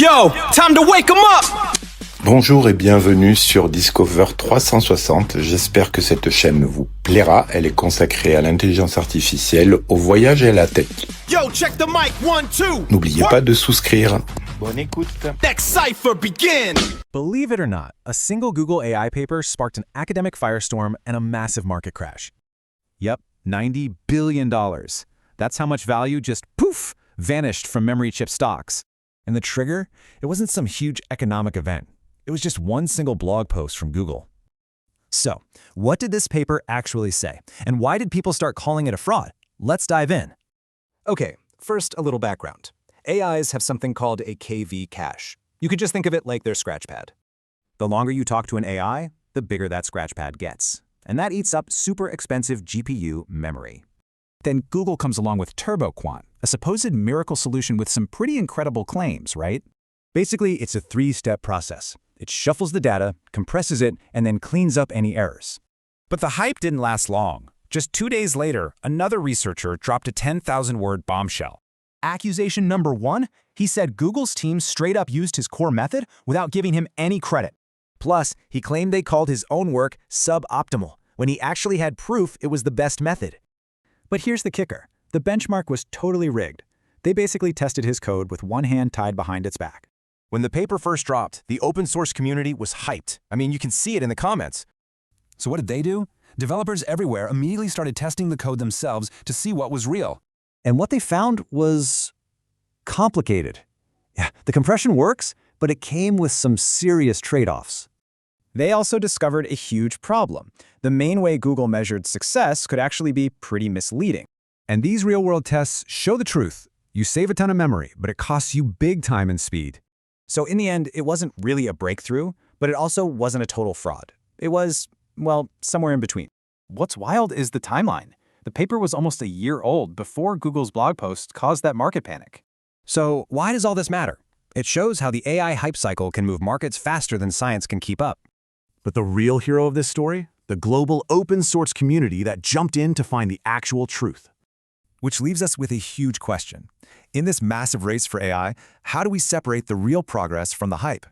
Yo, time to wake 'em up! Bonjour et bienvenue sur Discover 360. J'espère que cette chaîne vous plaira. Elle est consacrée à l'intelligence artificielle, au voyage et à la tech. Yo, check the mic, 1, 2. N'oubliez pas de souscrire. Bonne écoute. Next cipher begin! Believe it or not, a single Google AI paper sparked an academic firestorm and a massive market crash. Yep, $90 billion. That's how much value just poof vanished from memory chip stocks. And the trigger? It wasn't some huge economic event. It was just one single blog post from Google. So, what did this paper actually say? And why did people start calling it a fraud? Let's dive in. Okay, first a little background. AIs have something called a KV cache. You could just think of it like their scratchpad. The longer you talk to an AI, the bigger that scratchpad gets. And that eats up super expensive GPU memory. Then Google comes along with TurboQuant, a supposed miracle solution with some pretty incredible claims, right? Basically, it's a three-step process. It shuffles the data, compresses it, and then cleans up any errors. But the hype didn't last long. Just 2 days later, another researcher dropped a 10,000-word bombshell. Accusation number 1, he said Google's team straight up used his core method without giving him any credit. Plus, he claimed they called his own work suboptimal, when he actually had proof it was the best method. But here's the kicker. The benchmark was totally rigged. They basically tested his code with one hand tied behind its back. When the paper first dropped, the open source community was hyped. I mean, you can see it in the comments. So what did they do? Developers everywhere immediately started testing the code themselves to see what was real. And what they found was complicated. Yeah, the compression works, but it came with some serious trade-offs. They also discovered a huge problem. The main way Google measured success could actually be pretty misleading. And these real-world tests show the truth. You save a ton of memory, but it costs you big time and speed. So in the end, it wasn't really a breakthrough, but it also wasn't a total fraud. It was, well, somewhere in between. What's wild is the timeline. The paper was almost a year old before Google's blog post caused that market panic. So why does all this matter? It shows how the AI hype cycle can move markets faster than science can keep up. But the real hero of this story? The global open source community that jumped in to find the actual truth. Which leaves us with a huge question. In this massive race for AI, how do we separate the real progress from the hype?